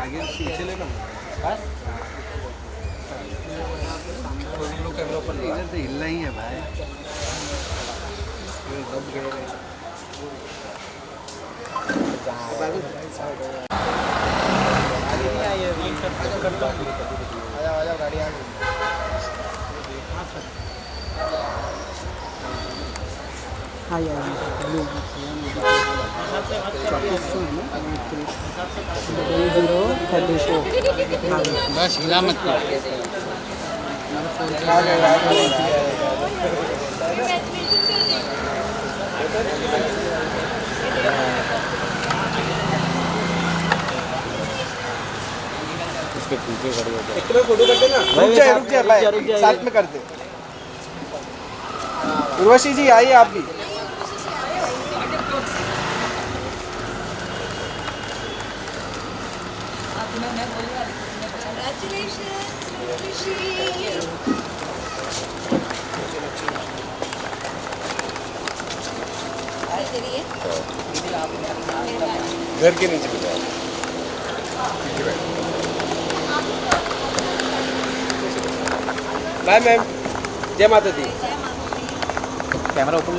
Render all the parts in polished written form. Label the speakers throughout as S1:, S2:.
S1: आगे पीछे लेना कैमरा पर इधर से हिलना ही है भाई। दब गए आजा गाड़ी आ गई।
S2: बस हिला मत कर। इसके पीछे खड़े हो जाओ।
S1: एक तो फोटो करते ना। रुक जा भाई, साथ में करते। उर्वशी जी आइए आप भी। घर के नीचे बैठो। बाय मैम, जय माता दी। कैमरा ऊपर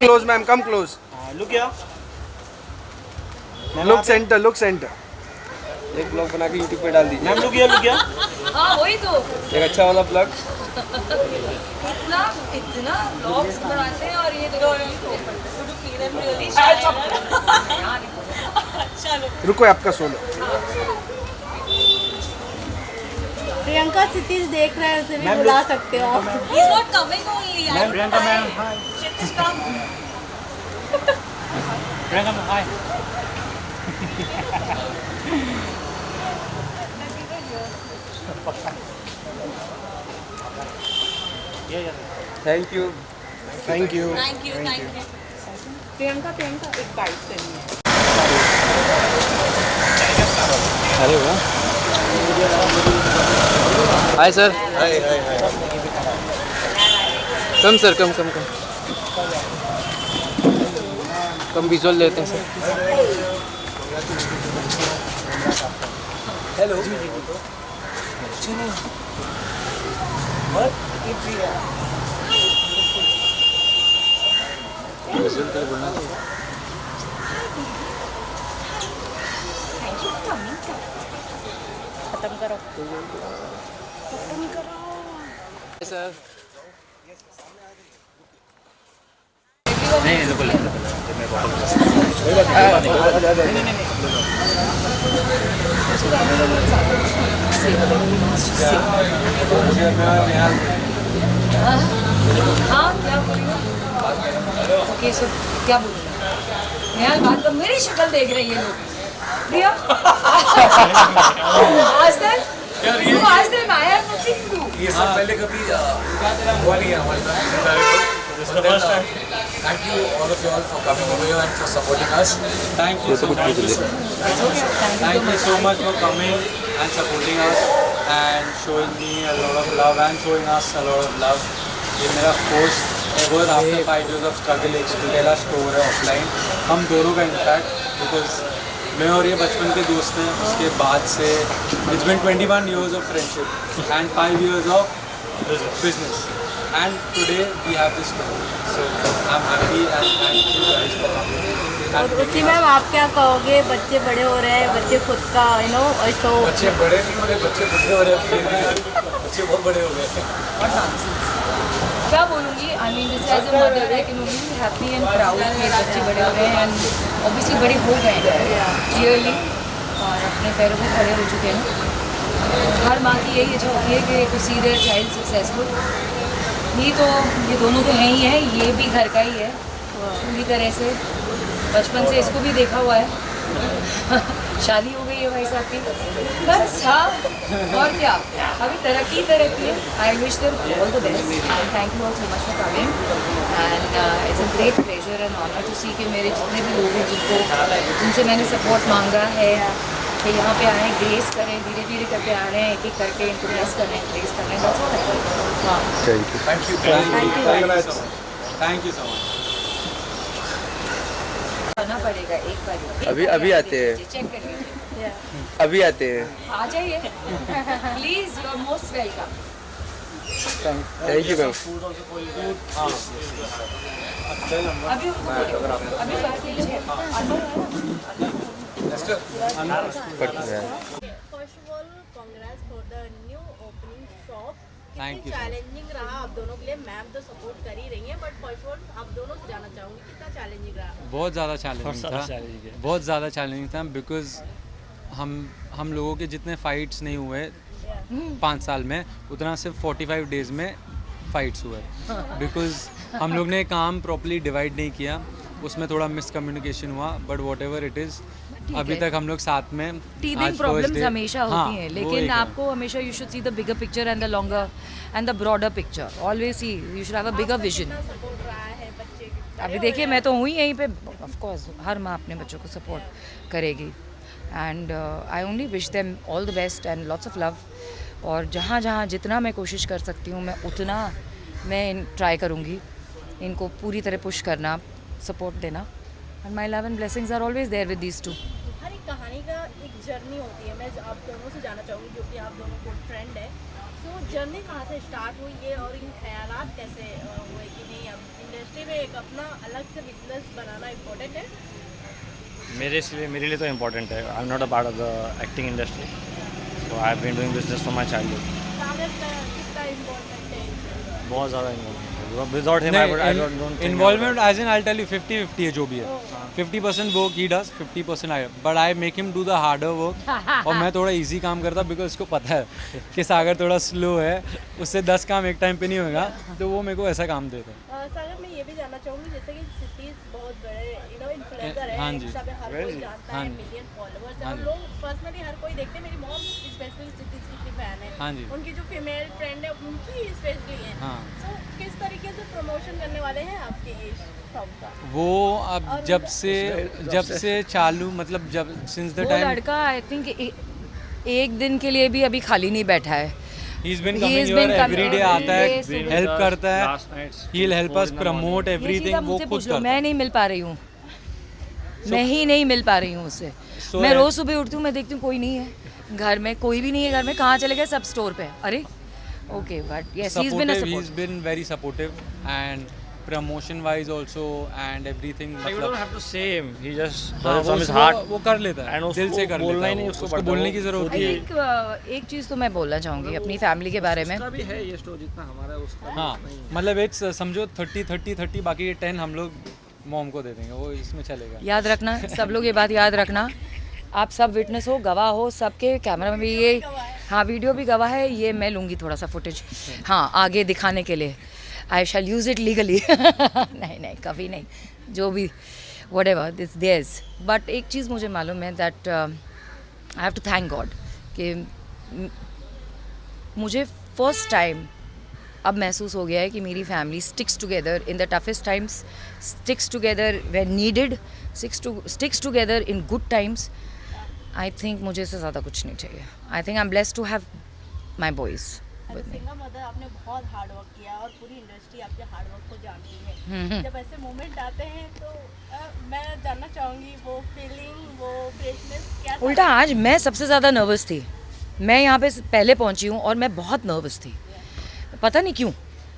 S1: close ma'am, come close.
S3: Look या
S1: लुक सेंटर, लुक सेंटर। एक ब्लॉग बना के यूट्यूब पे डाल दीजिए।
S3: मैम लुक या
S4: हाँ वही तो
S1: एक अच्छा वाला ब्लॉग।
S4: इतना ब्लॉग्स बनाते हैं और ये देखो
S1: रुको आपका सोलो।
S5: प्रियंका क्षितिज देख रहा है, उसे भी बुला सकते हो आप।
S4: He's not coming only.
S3: Ma'am Priyanka ma'am hi.
S4: Kshitiz come.
S3: Priyanka ma'am hi.
S1: Thank you, thank you.
S4: Thank you.
S5: Priyanka एक बाइट करनी है।
S2: अरे वाह। Hi sir.
S1: Hi hi hi.
S2: Come sir, come visual लेते हैं सर।
S1: हेलो।
S2: विजुअल तो बोलना चाहिए।
S5: खत्म करो।
S2: सर
S3: नहीं लोकल
S4: हाँ क्या बोलिए? ओके सर क्या बोलिए? नेहाल बात तो मेरी शक्ल देख रही है लोग। प्रिया आज तक I have nothing to do.
S1: ये सब पहले कभी हुआ नहीं है हमारे साथ। Thank you all of you all for coming over here and for supporting us.
S3: Thank you so much. Thank you so much for coming and supporting us and showing me a lot of love and showing us a lot of love. ये मेरा first ever after 5 years of struggle एक Stella store है offline. हम दोनों का in fact because मैं और ये बचपन के दोस्त हैं, उसके बाद से it's been 21 years of friendship and 5 years of business and today we have this store. So I'm happy and thank you guys for coming.
S5: और उसी में आप क्या कहोगे? बच्चे बड़े हो रहे हैं, बच्चे खुद का तो
S1: बच्चे बड़े नहीं हो रहे, बच्चे बुढ़े हो रहे हैं। बच्चे बहुत बड़े हो गए।
S4: क्या बोलूँगी? I mean this as a mother I can only be happy and proud कि बच्चे बड़े हो गए हैं and obviously बड़े हो गए हैं clearly और अपने पैरों पे खड़े हो चुके हैं। हर माँ की यही इच्छा होती है कि to see their child successful। ये तो ये दोनों तो हैं ही हैं, ये भी घर का ही है पूरी तरह से। बचपन से इसको भी देखा हुआ है। शादी हो गई है भाई साहब की, बस। हाँ और क्या, अभी तरक्की है। I wish them all the best and thank you all so much for coming and it's a great pleasure and honour to see कि मेरे जितने भी लोग हैं जिनको जिनसे मैंने सपोर्ट मांगा है कि यहाँ पे आए, ग्रेस करें, धीरे धीरे करके आ रहे हैं, एक एक करके इनको ग्रेस कर रहे हैं, ग्रेस कर रहे हैं, that's all I think. हाँ
S3: Thank you so much.
S4: आना पड़ेगा एक बार.
S1: अभी आते हैं.
S4: चेक कर लीजिए.
S1: अभी आते हैं.
S4: आ जाइए. Please, you are most welcome.
S1: Thank you ma'am.
S4: अभी उनको बोलिए, अभी बात कीजिए.
S5: First of all, congrats for the new opening shop.
S3: Thank you.
S5: Challenging रहा आप दोनों के लिए. मैम तो सपोर्ट कर ही रही हैं, बट फर्स्ट ऑफ ऑल आप दोनों से जानना चाहूँगी कितना चैलेंजिंग रहा.
S3: बहुत ज़्यादा चैलेंजिंग था, बहुत ज़्यादा चैलेंजिंग था, बिकॉज हम लोगों के जितने फाइट्स नहीं हुए 5 साल में, उतना सिर्फ 45 डेज़ में फाइट्स हुए, बिकॉज हम लोग ने काम प्रॉपर्ली डिवाइड नहीं किया, उसमें थोड़ा मिसकम्युनिकेशन हुआ, but what ever it is अभी तक हम लोग साथ में.
S4: टीथिंग प्रॉब्लम्स हमेशा होती हैं, लेकिन आपको हमेशा you should see the bigger picture and the longer and the broader picture. Always see you should have a bigger vision.
S5: Support रहा है बच्चे के.
S4: अभी देखिए, मैं तो हूँ ही यहीं पे. ऑफ कोर्स हर माँ अपने बच्चों को सपोर्ट करेगी, and I only wish them all the best and lots of love. और जहाँ जहाँ जितना मैं कोशिश कर सकती हूँ, मैं उतना मैं ट्राई करूँगी इनको पूरी तरह पुश करना, सपोर्ट देना. And my love and blessings are always there with these two.
S5: हर एक कहानी का एक जर्नी होती है. मैं आप दोनों से जानना चाहूँगी, क्योंकि आप दोनों गुड फ्रेंड है. तो जर्नी कहाँ से स्टार्ट हुई है और इन ख्यालात कैसे हुए कि नहीं अब इंडस्ट्री में एक अपना अलग से बिजनेस बनाना इम्पोर्टेंट है?
S6: मेरे लिए तो इम्पोर्टेंट है. I am not a part of the acting industry, so I have been doing business from my childhood.
S5: Sagar का कितना इम्पोर्टेंट है?
S6: बहुत ज़्यादा important. Without him I don't think.
S3: Involvement as in I tell you 50-50 है जो भी है. 50% work he does, 50% I, but I make him do the harder work. और मैं थोड़ा इजी काम करता, बिकॉज उसको पता है कि सागर थोड़ा स्लो है, उससे 10 काम एक टाइम पे नहीं होगा, तो वो मेरे को ऐसा काम देता है.
S5: सागर मैं ये भी जानना चाहूँगी, जैसे कि सिटीज बहुत बड़े इन्फ्लुएंसर है.
S3: हाँ जी.
S5: इंस्टा पे हर कोई जानता
S3: हाँ
S5: है,
S3: जी.
S5: मिलियन फॉलोअर्स है,
S3: हाँ
S5: और
S3: जी.
S5: लोग पर्सनली हर कोई देखते हैं. मेरी मॉम स्पेशली सिटीज की फैन है.
S3: हाँ जी.
S5: उनकी जो फीमेल फ्रेंड है उनकी स्पेशली है.
S3: हाँ.
S5: तो किस तरीके से प्रमोशन करने वाले हैं आपके इस शॉप का?
S3: वो अब जब से चालू, मतलब जब सिंस द
S4: वो
S3: टाइम
S4: लड़का आई थिंक एक दिन के लिए भी अभी खाली नहीं बैठा है.
S3: he's been
S4: He
S3: coming
S4: has
S3: here
S4: been
S3: every
S4: coming
S3: day. आता है,
S4: every day,
S3: हेल्प करता है,
S6: Last nights,
S3: he'll help us promote
S4: ये चीज़
S3: everything.
S4: आप
S3: वो
S4: मुझसे
S3: खुद
S4: पूछ लो,
S3: करता
S4: मैं
S3: है.
S4: नहीं मिल पा रही हूँ. मैं ही नहीं मिल पा रही हूँ उससे.
S3: So
S4: मैं रोज़ सुबह उठती हूँ, मैं देखती हूँ कोई नहीं है घर में, कोई भी नहीं है घर में. कहाँ चले गए? सब स्टोर पे. अरे okay, but yes he is been a
S3: He's
S4: support.
S3: been very supportive, and promotion wise also and everything.
S6: You
S3: मतलब
S6: don't have to say him. He just
S3: हाँ,
S6: does it from his
S3: वो
S6: heart.
S3: वो कर लेता है,
S6: And
S3: दिल से कर
S6: बोलना
S3: लेता
S6: ही
S3: है.
S6: नहीं
S3: वो.
S6: उसको
S3: उसको
S6: पड़ता,
S3: बोलने
S6: वो
S3: की ज़रूरत
S4: आई
S3: नहीं है.
S4: थिंक एक चीज़ तो मैं बोलना चाहूँगी अपनी फैमिली के बारे में.
S6: उसका भी है ये स्टोर जितना हमारा है उसका.
S3: हाँ, मतलब एक समझो 30-30-30, बाकी ये 10 हम लोग मॉम को दे देंगे, वो इसमें चलेगा.
S4: याद रखना, सब लोग ये बात याद रखना. आप सब विटनेस हो, गवाह हो, सबके कैमरा में भी ये, हाँ वीडियो भी गवाह है. ये मैं लूँगी थोड़ा सा फुटेज, हाँ आगे दिखाने के लिए. I shall use it legally. नहीं कभी नहीं, जो भी whatever this there's. But एक चीज़ मुझे मालूम है that I have to thank God कि मुझे फर्स्ट टाइम अब महसूस हो गया है कि मेरी family sticks together in the toughest times, sticks together when needed, sticks together in good times. I think मुझे इससे ज़्यादा कुछ नहीं चाहिए. I think I am blessed to have my boys.
S5: Single mother आपने बहुत हार्ड वर्क किया और पूरी इंडस्ट्री आपके हार्ड वर्क को जानती है. जब ऐसे मोमेंट आते हैं तो मैं जानना चाहूँगी वो फीलिंग, वो फ्रेशनेस क्या?
S4: उल्टा आज मैं सबसे ज़्यादा नर्वस थी. मैं यहाँ पे पहले पहुँची हूँ और मैं बहुत नर्वस थी. पता नहीं क्यों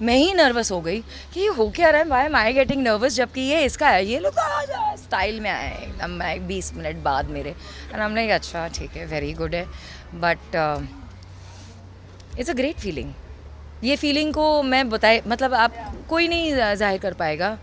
S4: मैं ही नर्वस हो गई कि ये हो क्या रहा है, why am I getting nervous, जबकि ये इसका है. ये लोग आ स्टाइल में आए एकदम. मैं 20 मिनट बाद मेरे, एंड हमने कहा अच्छा ठीक है, वेरी गुड है. But it's a great feeling. ये फीलिंग को मैं बताए, मतलब आप कोई नहीं जाहिर कर पाएगा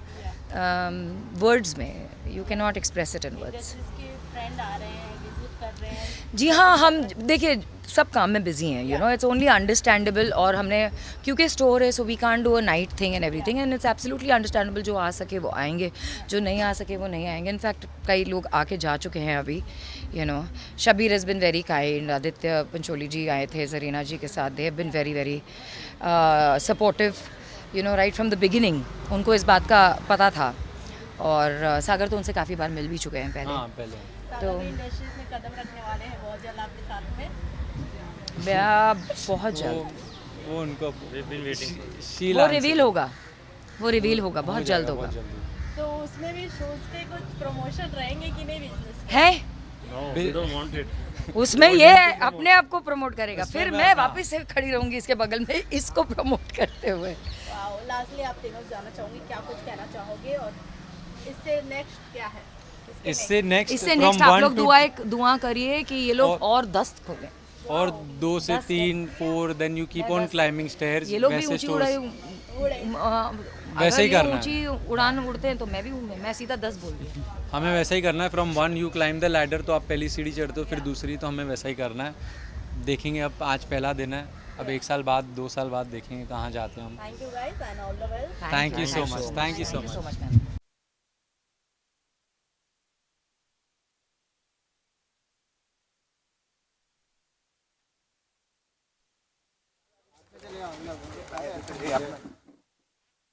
S4: वर्ड्स में. You can not express it in words.
S5: जिसके फ्रेंड आ रहे हैं, विजिट कर रहे हैं.
S4: जी हाँ, हम देखिए सब काम में बिजी हैं, you know, it's only understandable. और हमने क्योंकि स्टोर है, so we can't do a night thing and everything, and it's absolutely understandable. जो आ सके वो आएंगे, जो नहीं आ सके वो नहीं आएंगे. इनफैक्ट कई लोग आके जा चुके हैं अभी, you know. Shabir has been very kind. Aditya Pancholi ji आए थे जरीना जी के साथ. They have been very very supportive, you know, right from the beginning. उनको इस बात का पता था. और सागर तो उनसे काफ़ी बार मिल भी चुके हैं पहले.
S3: हाँ, पहले
S5: साथ अभी इंडस्ट्रीज में कदम रखने वाले हैं बहुत जल्द आपके साथ में?
S7: बहुत जल्द
S3: वो उनको
S6: We've been waiting.
S7: वो रिवील होगा बहुत जल्द होगा
S5: तो उसमें भी शोज के कुछ प्रमोशन रहेंगे कि नहीं बिजनेस?
S7: है
S6: No, we don't want it.
S7: उसमें ये अपने आप को प्रमोट करेगा, फिर मैं वापस से खड़ी रहूंगी इसके बगल में इसको प्रमोट करते हुए।
S5: लास्टली आप तीनों जाना चाहूंगी, क्या कुछ कहना चाहोगे और इससे नेक्स्ट क्या है?
S3: इससे नेक्स्ट
S7: आप लोग दुआ करिए कि ये लोग और 10 खोलें,
S3: और 2 से 3 4 then you keep on climbing stairs.
S7: ये लोग भी ऊंची
S3: वैसे ही करना है।
S7: ऊंची उड़ान उड़ते हैं तो मैं सीधा 10 बोल रही हूँ।
S3: हमें वैसा ही करना है। From 1 you climb the ladder, तो आप पहली सीढ़ी चढ़ते हो फिर दूसरी, तो हमें वैसा ही करना है। देखेंगे, अब आज पहला दिन है, अब 1 साल बाद 2 साल बाद देखेंगे कहाँ जाते हैं हम।
S5: Thank you guys and all the best.
S3: Thank you so much, thank you so much.
S7: Ma'am.